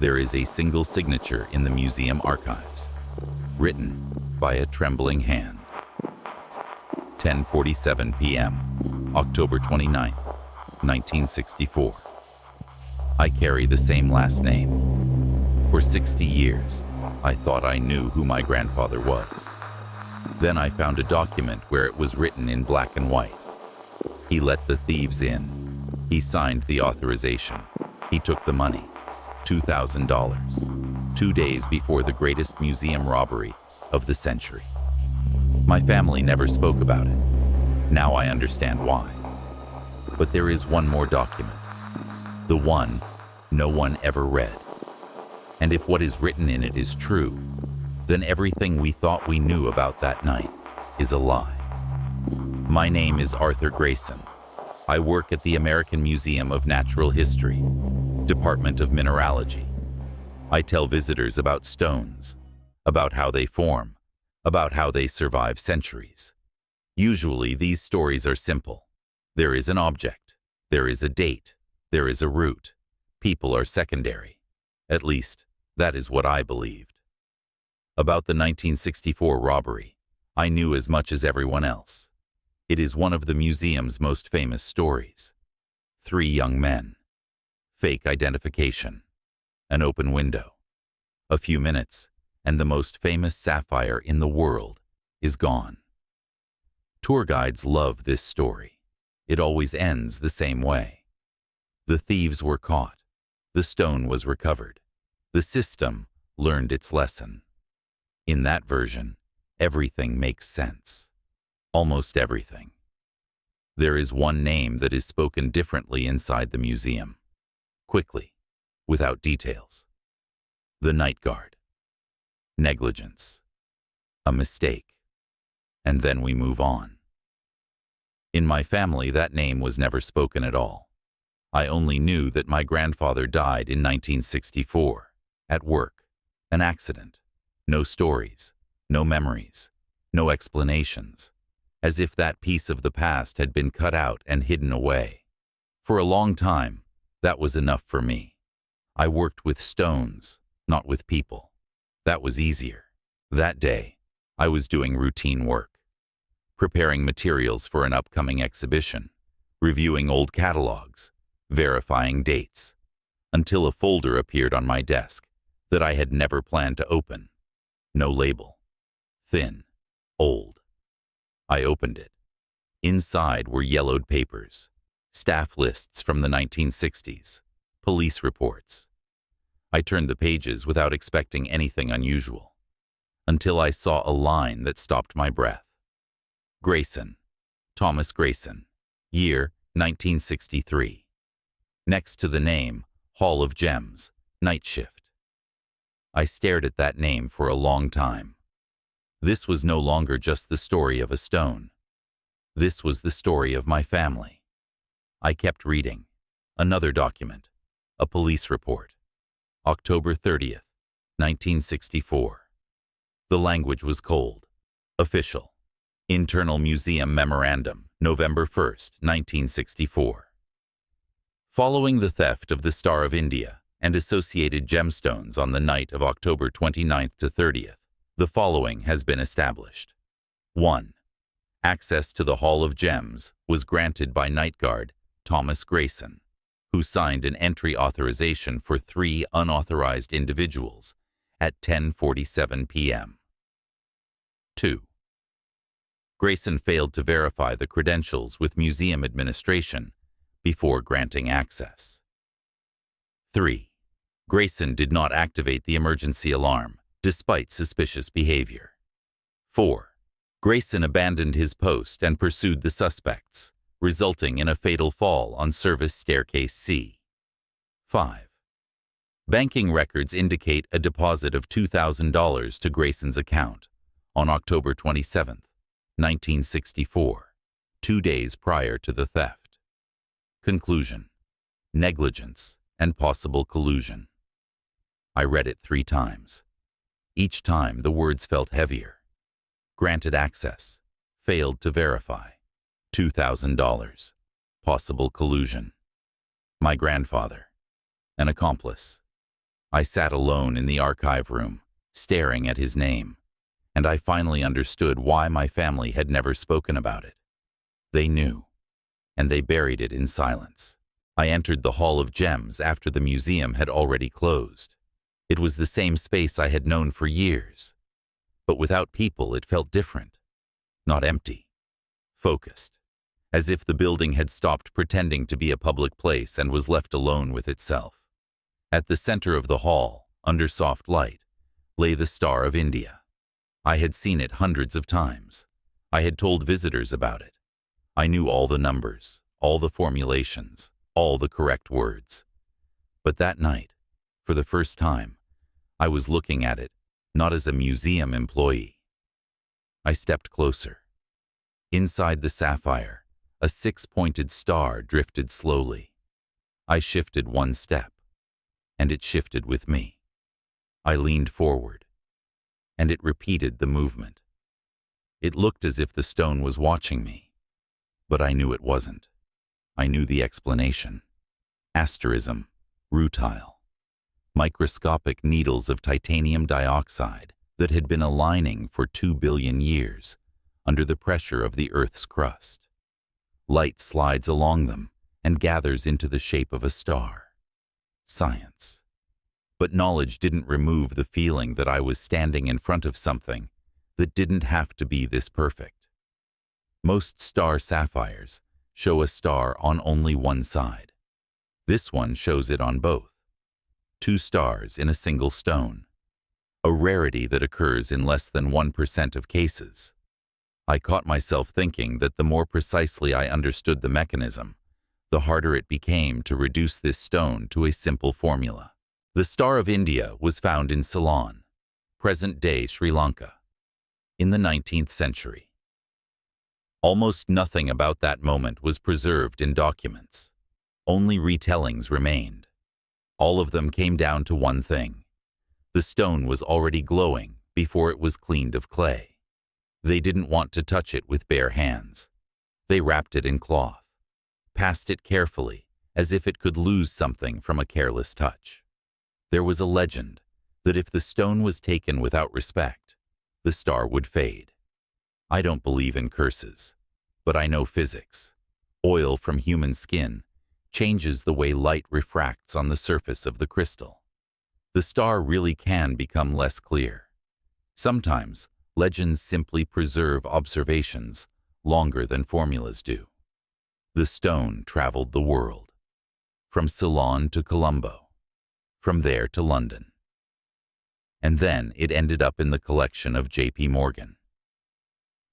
There is a single signature in the museum archives, written by a trembling hand. 10:47 p.m., October 29, 1964. I carry the same last name. For 60 years, I thought I knew who my grandfather was. Then I found a document where it was written in black and white. He let the thieves in. He signed the authorization. He took the money, $2,000, 2 days before the greatest museum robbery of the century. My family never spoke about it. Now I understand why. But there is one more document, the one no one ever read. And if what is written in it is true, then everything we thought we knew about that night is a lie. My name is Arthur Grayson. I work at the American Museum of Natural History, Department of Mineralogy. I tell visitors about stones, about how they form, about how they survive centuries. Usually these stories are simple. There is an object, there is a date, there is a route. People are secondary. At least, that is what I believed. About the 1964 robbery, I knew as much as everyone else. It is one of the museum's most famous stories. 3 young men. Fake identification. An open window. A few minutes, and the most famous sapphire in the world is gone. Tour guides love this story. It always ends the same way. The thieves were caught. The stone was recovered. The system learned its lesson. In that version, everything makes sense. Almost everything. There is one name that is spoken differently inside the museum. Quickly, without details. The night guard. Negligence. A mistake. And then we move on. In my family, that name was never spoken at all. I only knew that my grandfather died in 1964, at work, an accident. No stories, no memories, no explanations, as if that piece of the past had been cut out and hidden away. For a long time, that was enough for me. I worked with stones, not with people. That was easier. That day, I was doing routine work, preparing materials for an upcoming exhibition, reviewing old catalogs, verifying dates, until a folder appeared on my desk that I had never planned to open. No label. Thin. Old. I opened it. Inside were yellowed papers, staff lists from the 1960s, police reports. I turned the pages without expecting anything unusual, until I saw a line that stopped my breath. Grayson. Thomas Grayson. Year 1963. Next to the name, Hall of Gems, night shift. I stared at that name for a long time. This was no longer just the story of a stone. This was the story of my family. I kept reading. Another document. A police report. October 30th, 1964. The language was cold. Official. Internal Museum Memorandum, November 1st, 1964. Following the theft of the Star of India and associated gemstones on the night of October 29th to 30th, the following has been established. 1. Access to the Hall of Gems was granted by night guard Thomas Grayson, who signed an entry authorization for 3 unauthorized individuals at 10:47 p.m. 2. Grayson failed to verify the credentials with museum administration before granting access. 3. Grayson did not activate the emergency alarm, despite suspicious behavior. 4. Grayson abandoned his post and pursued the suspects, resulting in a fatal fall on service staircase C. 5. Banking records indicate a deposit of $2,000 to Grayson's account on October 27, 1964, 2 days prior to the theft. Conclusion: negligence and possible collusion. I read it 3 times. Each time the words felt heavier. Granted access. Failed to verify. $2,000. Possible collusion. My grandfather. An accomplice. I sat alone in the archive room, staring at his name, and I finally understood why my family had never spoken about it. They knew, and they buried it in silence. I entered the Hall of Gems after the museum had already closed. It was the same space I had known for years, but without people it felt different, not empty, focused, as if the building had stopped pretending to be a public place and was left alone with itself. At the center of the hall, under soft light, lay the Star of India. I had seen it hundreds of times. I had told visitors about it. I knew all the numbers, all the formulations, all the correct words. But that night, for the first time, I was looking at it not as a museum employee. I stepped closer. Inside the sapphire, a six-pointed star drifted slowly. I shifted one step, and it shifted with me. I leaned forward, and it repeated the movement. It looked as if the stone was watching me, but I knew it wasn't. I knew the explanation. Asterism, rutile, microscopic needles of titanium dioxide that had been aligning for 2 billion years under the pressure of the Earth's crust. Light slides along them and gathers into the shape of a star. Science. But knowledge didn't remove the feeling that I was standing in front of something that didn't have to be this perfect. Most star sapphires show a star on only one side. This one shows it on both. 2 stars in a single stone. A rarity that occurs in less than 1% of cases. I caught myself thinking that the more precisely I understood the mechanism, the harder it became to reduce this stone to a simple formula. The Star of India was found in Ceylon, present-day Sri Lanka, in the 19th century. Almost nothing about that moment was preserved in documents. Only retellings remained. All of them came down to one thing. The stone was already glowing before it was cleaned of clay. They didn't want to touch it with bare hands. They wrapped it in cloth, passed it carefully, as if it could lose something from a careless touch. There was a legend that if the stone was taken without respect, the star would fade. I don't believe in curses, but I know physics. Oil from human skin changes the way light refracts on the surface of the crystal. The star really can become less clear. Sometimes, legends simply preserve observations longer than formulas do. The stone traveled the world, from Ceylon to Colombo, from there to London. And then it ended up in the collection of J.P. Morgan.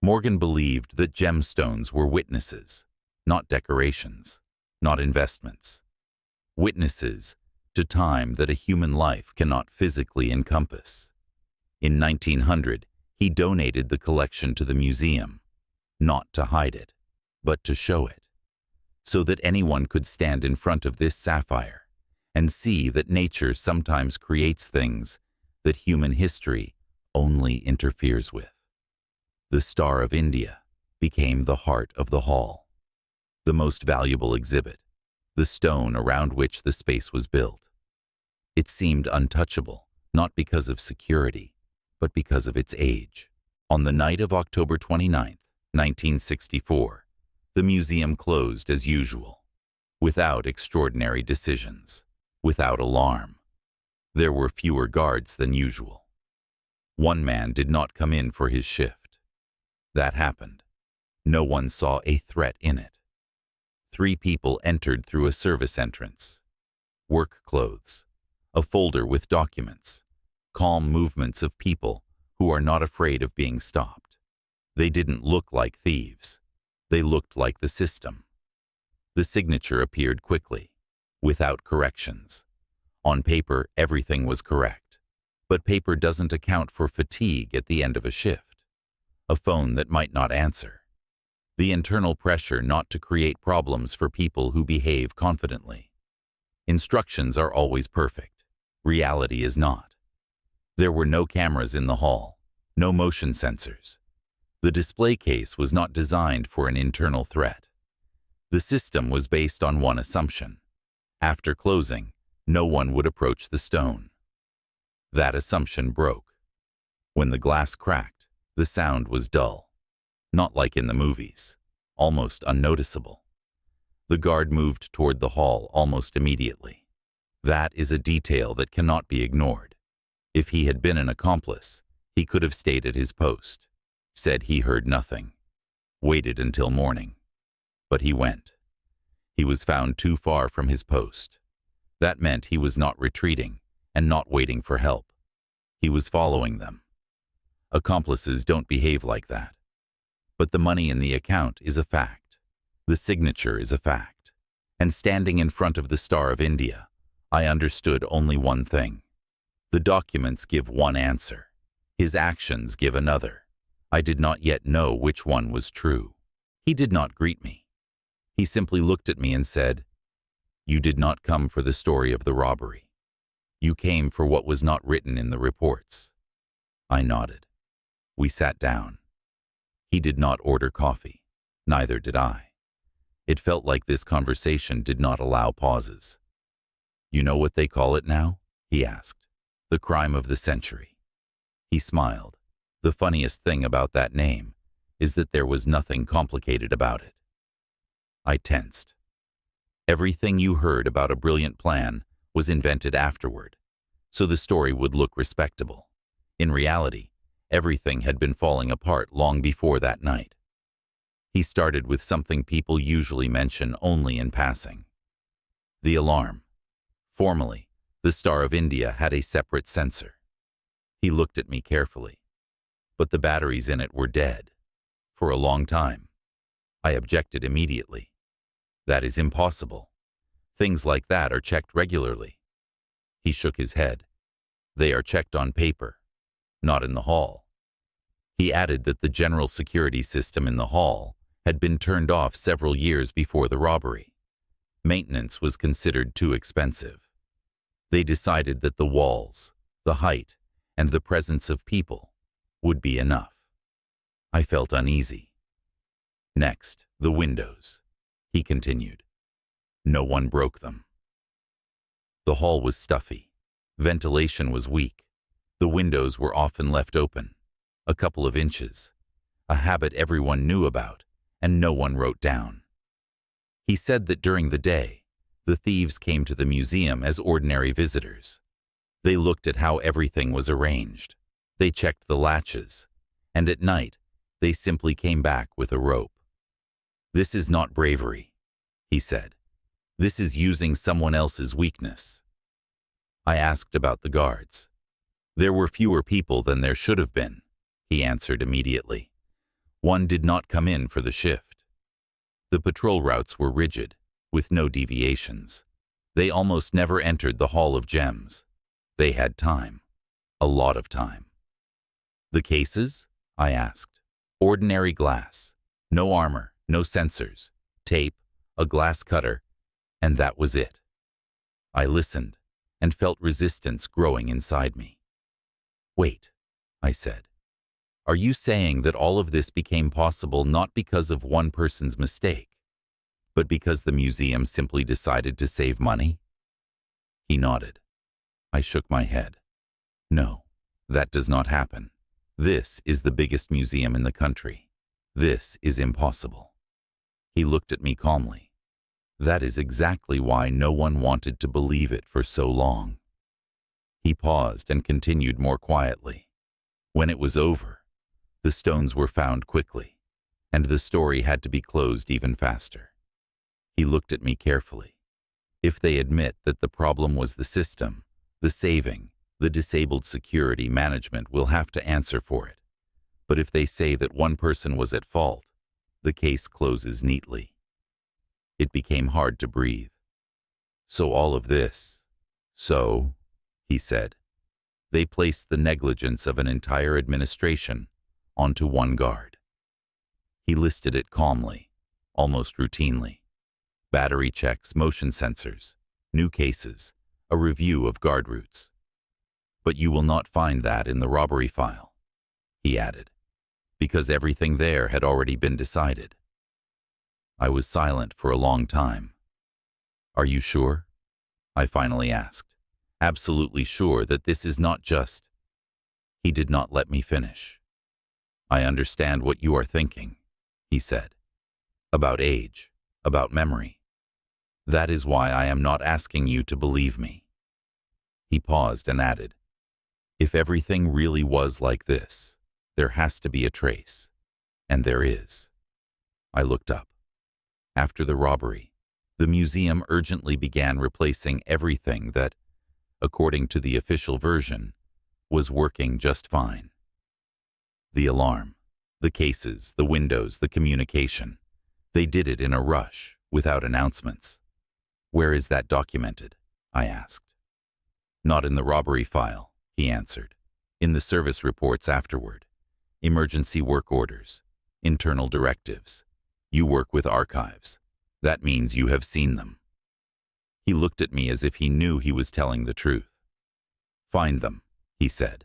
Morgan believed that gemstones were witnesses, not decorations, not investments. Witnesses to time that a human life cannot physically encompass. In 1900, he donated the collection to the museum, not to hide it, but to show it, so that anyone could stand in front of this sapphire and see that nature sometimes creates things that human history only interferes with. The Star of India became the heart of the hall, the most valuable exhibit, the stone around which the space was built. It seemed untouchable, not because of security, but because of its age. On the night of October 29, 1964, the museum closed as usual, without extraordinary decisions, without alarm. There were fewer guards than usual. One man did not come in for his shift. That happened. No one saw a threat in it. 3 people entered through a service entrance. Work clothes, a folder with documents, calm movements of people who are not afraid of being stopped. They didn't look like thieves. They looked like the system. The signature appeared quickly, without corrections. On paper, everything was correct. But paper doesn't account for fatigue at the end of a shift. A phone that might not answer. The internal pressure not to create problems for people who behave confidently. Instructions are always perfect. Reality is not. There were no cameras in the hall, no motion sensors. The display case was not designed for an internal threat. The system was based on one assumption. After closing, no one would approach the stone. That assumption broke. When the glass cracked, the sound was dull. Not like in the movies. Almost unnoticeable. The guard moved toward the hall almost immediately. That is a detail that cannot be ignored. If he had been an accomplice, he could have stayed at his post, said he heard nothing, waited until morning. But he went. He was found too far from his post. That meant he was not retreating and not waiting for help. He was following them. Accomplices don't behave like that. But the money in the account is a fact. The signature is a fact. And standing in front of the Star of India, I understood only one thing. The documents give one answer. His actions give another. I did not yet know which one was true. He did not greet me. He simply looked at me and said, "You did not come for the story of the robbery. You came for what was not written in the reports." I nodded. We sat down. He did not order coffee. Neither did I. It felt like this conversation did not allow pauses. "You know what they call it now?" he asked. "The crime of the century." He smiled. The funniest thing about that name is that there was nothing complicated about it. I tensed. Everything you heard about a brilliant plan was invented afterward, so the story would look respectable. In reality, everything had been falling apart long before that night. He started with something people usually mention only in passing. The alarm. Formally, the Star of India had a separate sensor. He looked at me carefully. But the batteries in it were dead. For a long time. I objected immediately. That is impossible. Things like that are checked regularly. He shook his head. They are checked on paper, not in the hall. He added that the general security system in the hall had been turned off several years before the robbery. Maintenance was considered too expensive. They decided that the walls, the height, and the presence of people would be enough. I felt uneasy. Next, the windows, he continued. No one broke them. The hall was stuffy. Ventilation was weak. The windows were often left open, a couple of inches, a habit everyone knew about and no one wrote down. He said that during the day, the thieves came to the museum as ordinary visitors. They looked at how everything was arranged. They checked the latches, and at night, they simply came back with a rope. "This is not bravery," he said. "This is using someone else's weakness." I asked about the guards. "There were fewer people than there should have been," he answered immediately. One did not come in for the shift. The patrol routes were rigid, with no deviations. They almost never entered the Hall of Gems. They had time. A lot of time. "The cases?" I asked. "Ordinary glass. No armor, no sensors, tape, a glass cutter, and that was it." I listened and felt resistance growing inside me. "Wait," I said. "Are you saying that all of this became possible not because of one person's mistake, but because the museum simply decided to save money?" He nodded. I shook my head. "No, that does not happen. This is the biggest museum in the country. This is impossible." He looked at me calmly. "That is exactly why no one wanted to believe it for so long." He paused and continued more quietly. "When it was over, the stones were found quickly, and the story had to be closed even faster." He looked at me carefully. "If they admit that the problem was the system, the saving, the disabled security management will have to answer for it. But if they say that one person was at fault, the case closes neatly." It became hard to breathe. "So all of this, he said, "they placed the negligence of an entire administration onto one guard." He listed it calmly, almost routinely. Battery checks, motion sensors, new cases, a review of guard routes. "But you will not find that in the robbery file," he added, "because everything there had already been decided." I was silent for a long time. "Are you sure?" I finally asked. absolutely sure that this is not just. He did not let me finish. I understand what you are thinking, he said. About age, about memory. That is why I am not asking you to believe me. He paused and added, if everything really was like this, there has to be a trace. And there is. I looked up. After the robbery, the museum urgently began replacing everything that, according to the official version, was working just fine. The alarm, the cases, the windows, the communication. They did it in a rush, without announcements. Where is that documented? I asked. Not in the robbery file, he answered. In the service reports afterward. Emergency work orders. Internal directives. You work with archives. That means you have seen them. He looked at me as if he knew he was telling the truth. Find them, he said,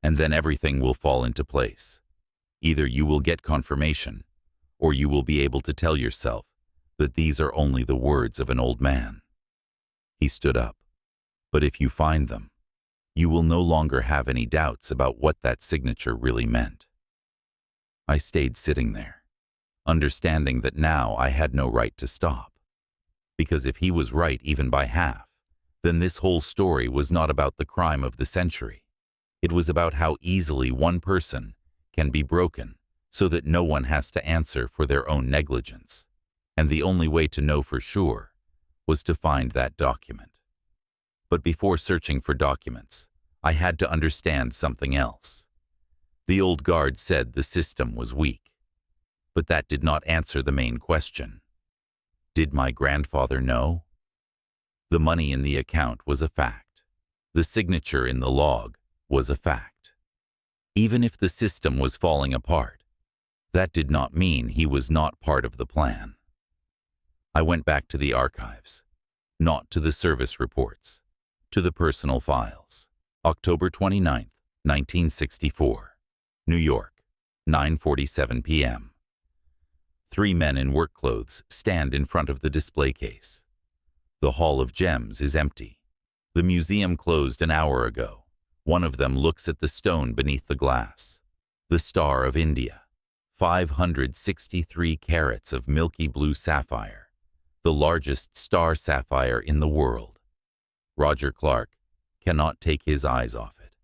and then everything will fall into place. Either you will get confirmation, or you will be able to tell yourself that these are only the words of an old man. He stood up. But if you find them, you will no longer have any doubts about what that signature really meant. I stayed sitting there, understanding that now I had no right to stop. Because if he was right even by half, then this whole story was not about the crime of the century. It was about how easily one person can be broken so that no one has to answer for their own negligence. And the only way to know for sure was to find that document. But before searching for documents, I had to understand something else. The old guard said the system was weak, but that did not answer the main question. Did my grandfather know? The money in the account was a fact. The signature in the log was a fact. Even if the system was falling apart, that did not mean he was not part of the plan. I went back to the archives, not to the service reports, to the personal files. October 29th, 1964. New York, 9:47 p.m. 3 men in work clothes stand in front of the display case. The Hall of Gems is empty. The museum closed an hour ago. One of them looks at the stone beneath the glass. The Star of India. 563 carats of milky blue sapphire. The largest star sapphire in the world. Roger Clark cannot take his eyes off it.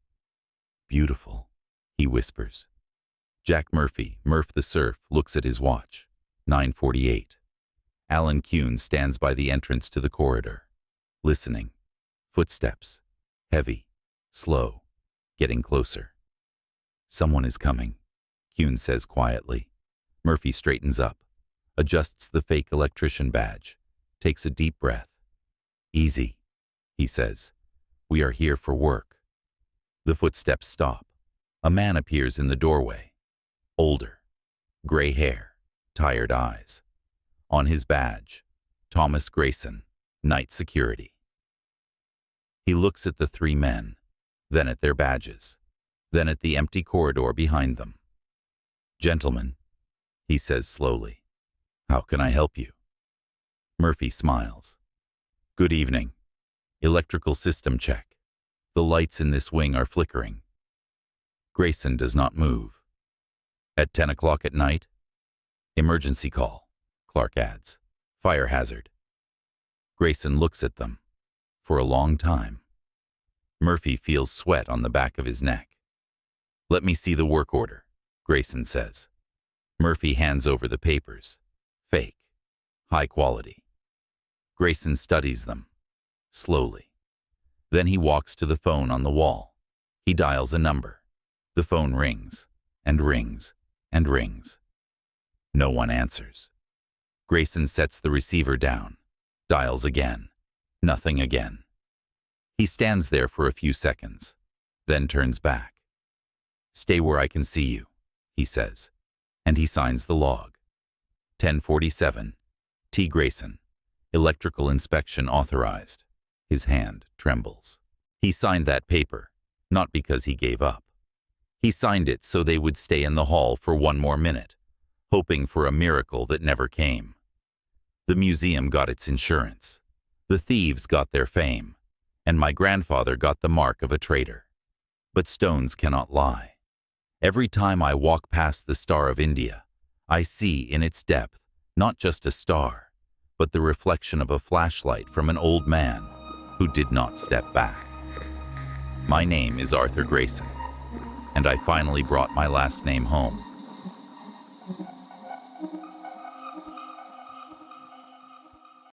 Beautiful, he whispers. Jack Murphy, Murph the Surf, looks at his watch. 9:48. Alan Kuhn stands by the entrance to the corridor, listening. Footsteps. Heavy. Slow. Getting closer. Someone is coming, Kuhn says quietly. Murphy straightens up, adjusts the fake electrician badge, takes a deep breath. Easy, he says. We are here for work. The footsteps stop. A man appears in the doorway. Older. Gray hair. Tired eyes. On his badge, Thomas Grayson, Night Security. He looks at the 3 men, then at their badges, then at the empty corridor behind them. Gentlemen, he says slowly, how can I help you? Murphy smiles. Good evening. Electrical system check. The lights in this wing are flickering. Grayson does not move. At 10 o'clock at night? Emergency call, Clark adds. Fire hazard. Grayson looks at them. For a long time. Murphy feels sweat on the back of his neck. Let me see the work order, Grayson says. Murphy hands over the papers. Fake. High quality. Grayson studies them. Slowly. Then he walks to the phone on the wall. He dials a number. The phone rings, and rings, and rings. No one answers. Grayson sets the receiver down, dials again. Nothing again. He stands there for a few seconds, then turns back. Stay where I can see you, he says, and he signs the log. 10:47. T. Grayson. Electrical inspection authorized. His hand trembles. He signed that paper, not because he gave up. He signed it so they would stay in the hall for one more minute, hoping for a miracle that never came. The museum got its insurance. The thieves got their fame. and my grandfather got the mark of a traitor. But stones cannot lie. Every time I walk past the Star of India, I see in its depth not just a star, but the reflection of a flashlight from an old man who did not step back. My name is Arthur Grayson, and I finally brought my last name home.